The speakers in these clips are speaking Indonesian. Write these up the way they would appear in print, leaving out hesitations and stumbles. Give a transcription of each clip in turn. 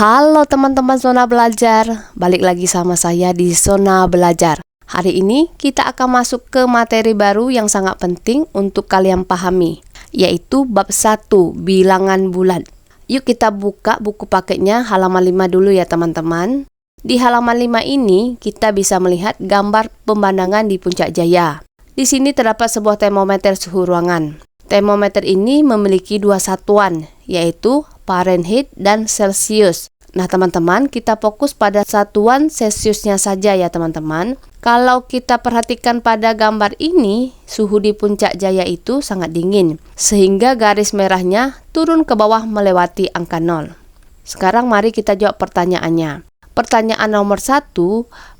Halo teman-teman Zona Belajar, balik lagi sama saya di Zona Belajar. Hari ini kita akan masuk ke materi baru yang sangat penting untuk kalian pahami, yaitu bab 1, bilangan bulat. Yuk kita buka buku paketnya halaman 5 dulu ya teman-teman. Di halaman 5 ini kita bisa melihat gambar pemandangan di Puncak Jaya. Di sini terdapat sebuah termometer suhu ruangan. Termometer ini memiliki dua satuan, yaitu Fahrenheit dan Celsius. Nah teman-teman, kita fokus pada satuan Celsiusnya saja ya teman-teman. Kalau kita perhatikan pada gambar ini, suhu di Puncak Jaya itu sangat dingin, sehingga garis merahnya turun ke bawah melewati angka 0. Sekarang mari kita jawab pertanyaannya. Pertanyaan nomor 1,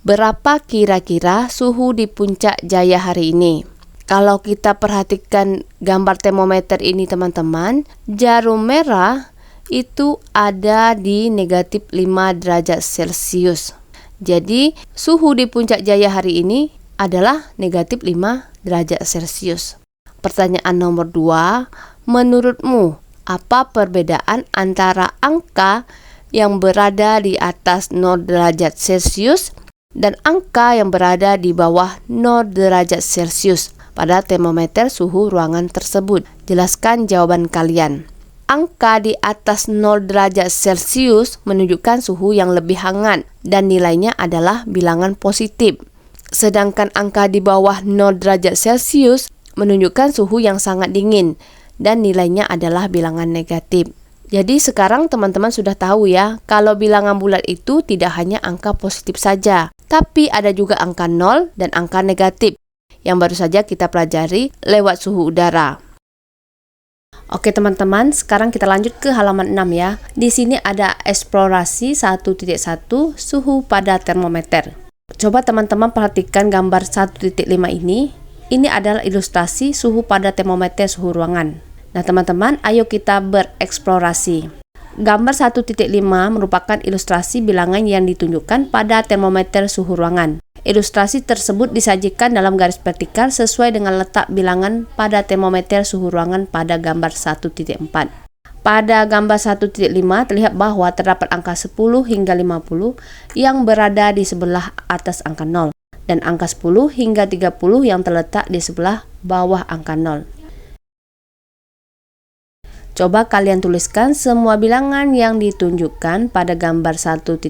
berapa kira-kira suhu di Puncak Jaya hari ini? Kalau kita perhatikan gambar termometer ini teman-teman, jarum merah itu ada di negatif 5 derajat Celcius. Jadi suhu di Puncak Jaya hari ini adalah negatif 5 derajat Celcius. Pertanyaan nomor 2, menurutmu apa perbedaan antara angka yang berada di atas 0 derajat Celcius dan angka yang berada di bawah 0 derajat Celcius pada termometer suhu ruangan tersebut? Jelaskan jawaban kalian. Angka di atas 0 derajat Celcius menunjukkan suhu yang lebih hangat dan nilainya adalah bilangan positif. Sedangkan angka di bawah 0 derajat Celcius menunjukkan suhu yang sangat dingin dan nilainya adalah bilangan negatif. Jadi sekarang teman-teman sudah tahu ya, kalau bilangan bulat itu tidak hanya angka positif saja, tapi ada juga angka 0 dan angka negatif yang baru saja kita pelajari lewat suhu udara. Oke teman-teman, sekarang kita lanjut ke halaman 6 ya. Di sini ada eksplorasi 1.1 suhu pada termometer. Coba teman-teman perhatikan gambar 1.5 ini. Ini adalah ilustrasi suhu pada termometer suhu ruangan. Nah teman-teman, ayo kita bereksplorasi. Gambar 1.5 merupakan ilustrasi bilangan yang ditunjukkan pada termometer suhu ruangan. Ilustrasi tersebut disajikan dalam garis vertikal sesuai dengan letak bilangan pada termometer suhu ruangan pada gambar 1.4. Pada gambar 1.5 terlihat bahwa terdapat angka 10 hingga 50 yang berada di sebelah atas angka 0 dan angka 10 hingga 30 yang terletak di sebelah bawah angka 0. Coba kalian tuliskan semua bilangan yang ditunjukkan pada gambar 1.5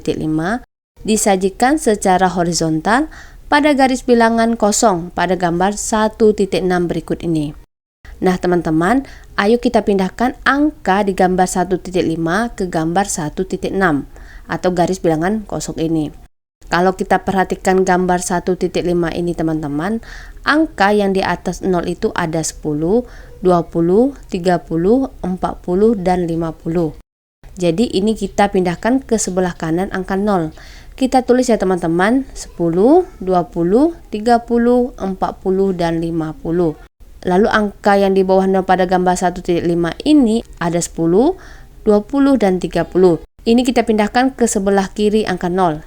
disajikan secara horizontal pada garis bilangan kosong pada gambar 1.6 berikut ini. Nah teman-teman, ayo kita pindahkan angka di gambar 1.5 ke gambar 1.6 atau garis bilangan kosong ini. Kalau kita perhatikan gambar 1.5 ini teman-teman, angka yang di atas 0 itu ada 10, 20, 30, 40, dan 50. Jadi ini kita pindahkan ke sebelah kanan angka 0. Kita tulis ya teman-teman, 10, 20, 30, 40, dan 50. Lalu angka yang di bawah 0 pada gambar 1.5 ini ada 10, 20, dan 30. Ini kita pindahkan ke sebelah kiri angka 0.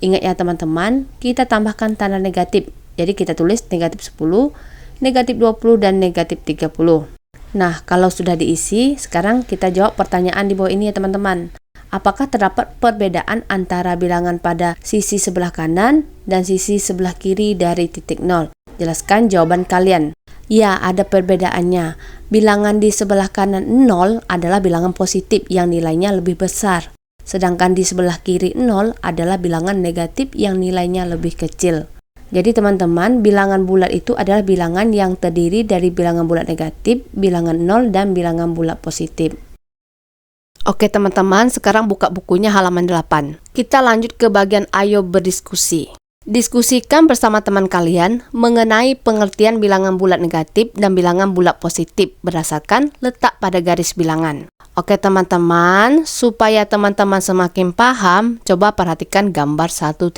Ingat ya teman-teman, kita tambahkan tanda negatif. Jadi kita tulis negatif 10, negatif 20, dan negatif 30. Nah, kalau sudah diisi, sekarang kita jawab pertanyaan di bawah ini ya teman-teman. Apakah terdapat perbedaan antara bilangan pada sisi sebelah kanan dan sisi sebelah kiri dari titik 0? Jelaskan jawaban kalian. Ya, ada perbedaannya. Bilangan di sebelah kanan 0 adalah bilangan positif yang nilainya lebih besar. Sedangkan di sebelah kiri 0 adalah bilangan negatif yang nilainya lebih kecil. Jadi teman-teman, bilangan bulat itu adalah bilangan yang terdiri dari bilangan bulat negatif, bilangan 0, dan bilangan bulat positif. Oke teman-teman, sekarang buka bukunya halaman 8. Kita lanjut ke bagian ayo berdiskusi. Diskusikan bersama teman kalian mengenai pengertian bilangan bulat negatif dan bilangan bulat positif berdasarkan letak pada garis bilangan. Oke teman-teman, supaya teman-teman semakin paham, coba perhatikan gambar 1.7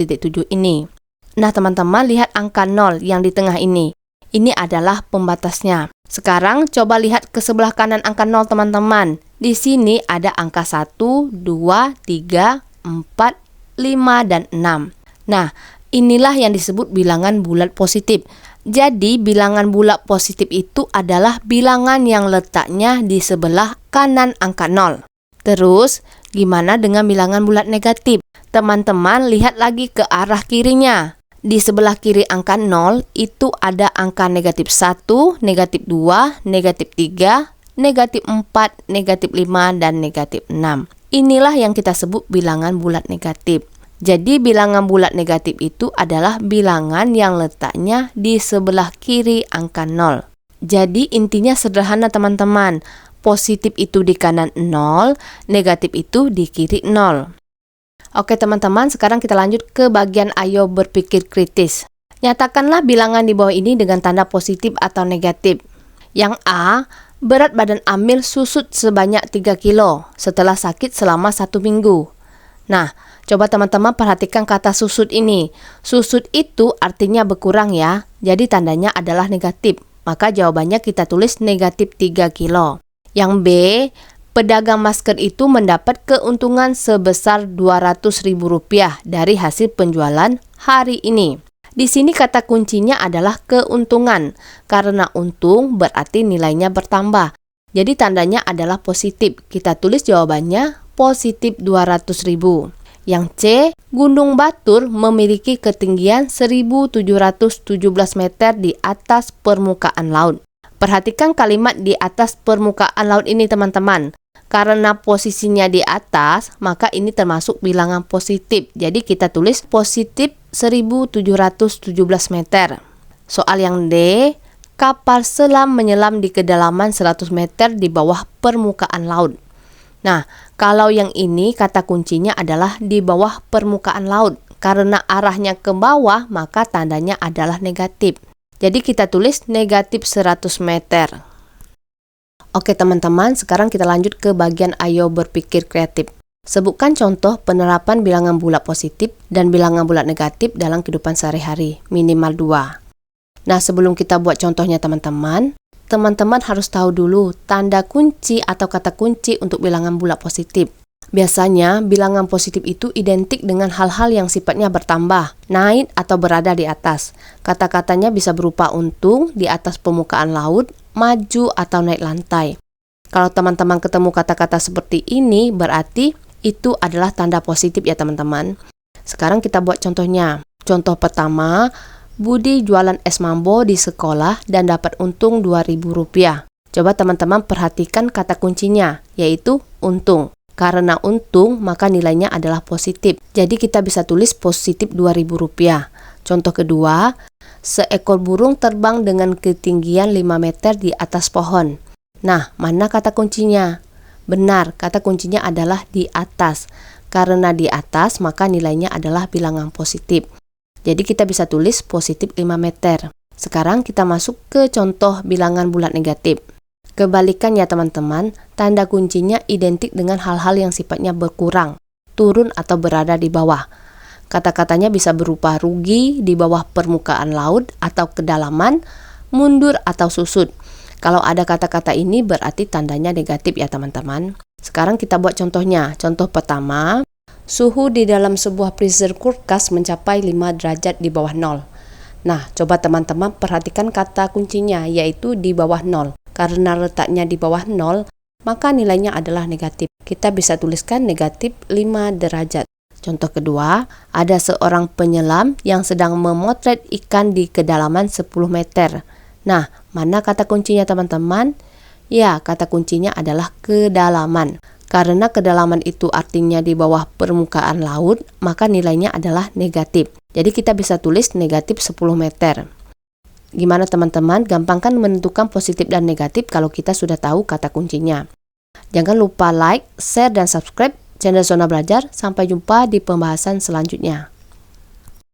ini. Nah teman-teman, lihat angka 0 yang di tengah ini. Ini adalah pembatasnya. Sekarang coba lihat ke sebelah kanan angka 0 teman-teman. Di sini ada angka 1, 2, 3, 4, 5, dan 6. Nah, inilah yang disebut bilangan bulat positif. Jadi, bilangan bulat positif itu adalah bilangan yang letaknya di sebelah kanan angka 0. Terus, Gimana dengan bilangan bulat negatif? Teman-teman lihat lagi ke arah kirinya. Di sebelah kiri angka 0 itu ada angka negatif 1, negatif 2, negatif 3, negatif 4, negatif 5, dan negatif 6. Inilah yang kita sebut bilangan bulat negatif. Jadi bilangan bulat negatif itu adalah bilangan yang letaknya di sebelah kiri angka 0. Jadi intinya sederhana teman-teman. Positif itu di kanan 0, negatif itu di kiri 0. Oke teman-teman, sekarang kita lanjut ke bagian ayo berpikir kritis. Nyatakanlah bilangan di bawah ini dengan tanda positif atau negatif. Yang A, berat badan Amir susut sebanyak 3 kilo setelah sakit selama 1 minggu. Nah, coba teman-teman perhatikan kata susut ini. Susut itu artinya berkurang ya, jadi tandanya adalah negatif. Maka jawabannya kita tulis negatif 3 kilo. Yang B, pedagang masker itu mendapat keuntungan sebesar Rp200.000 dari hasil penjualan hari ini. Di sini kata kuncinya adalah keuntungan, karena untung berarti nilainya bertambah. Jadi tandanya adalah positif. Kita tulis jawabannya positif 200.000. Yang C, Gunung Batur memiliki ketinggian 1.717 meter di atas permukaan laut. Perhatikan kalimat di atas permukaan laut ini teman-teman. Karena posisinya di atas, maka ini termasuk bilangan positif. Jadi kita tulis positif 1.717 meter. Soal yang D, kapal selam menyelam di kedalaman 100 meter di bawah permukaan laut. Nah, kalau yang ini kata kuncinya adalah di bawah permukaan laut. Karena arahnya ke bawah, maka tandanya adalah negatif. Jadi kita tulis negatif 100 meter. Oke teman-teman, sekarang kita lanjut ke bagian ayo berpikir kreatif. Sebutkan contoh penerapan bilangan bulat positif dan bilangan bulat negatif dalam kehidupan sehari-hari, minimal 2. Nah, sebelum kita buat contohnya teman-teman harus tahu dulu tanda kunci atau kata kunci untuk bilangan bulat positif. Biasanya, bilangan positif itu identik dengan hal-hal yang sifatnya bertambah, naik atau berada di atas. Kata-katanya bisa berupa untung, di atas permukaan laut, maju atau naik lantai. Kalau teman-teman ketemu kata-kata seperti ini, berarti itu adalah tanda positif ya teman-teman. Sekarang kita buat contohnya. Contoh pertama, Budi jualan es mambo di sekolah dan dapat untung Rp2.000. Coba teman-teman perhatikan kata kuncinya, yaitu untung. Karena untung, maka nilainya adalah positif. Jadi kita bisa tulis positif Rp2.000. Contoh kedua, seekor burung terbang dengan ketinggian 5 meter di atas pohon. Nah, mana kata kuncinya? Benar, kata kuncinya adalah di atas. Karena di atas, maka nilainya adalah bilangan positif. Jadi kita bisa tulis positif 5 meter. Sekarang kita masuk ke contoh bilangan bulat negatif. Kebalikan ya teman-teman, tanda kuncinya identik dengan hal-hal yang sifatnya berkurang, turun atau berada di bawah. Kata-katanya bisa berupa rugi di bawah permukaan laut atau kedalaman, mundur atau susut. Kalau ada kata-kata ini berarti tandanya negatif ya teman-teman. Sekarang kita buat contohnya. Contoh pertama, suhu di dalam sebuah freezer kulkas mencapai 5 derajat di bawah 0. Nah, coba teman-teman perhatikan kata kuncinya, yaitu di bawah 0. Karena letaknya di bawah 0, maka nilainya adalah negatif. Kita bisa tuliskan negatif 5 derajat. Contoh kedua, ada seorang penyelam yang sedang memotret ikan di kedalaman 10 meter. Nah, mana kata kuncinya teman-teman? Ya, kata kuncinya adalah kedalaman. Karena kedalaman itu artinya di bawah permukaan laut, maka nilainya adalah negatif. Jadi kita bisa tulis negatif 10 meter. Gimana teman-teman? Gampang kan menentukan positif dan negatif kalau kita sudah tahu kata kuncinya. Jangan lupa like, share, dan subscribe channel Zona Belajar. Sampai jumpa di pembahasan selanjutnya.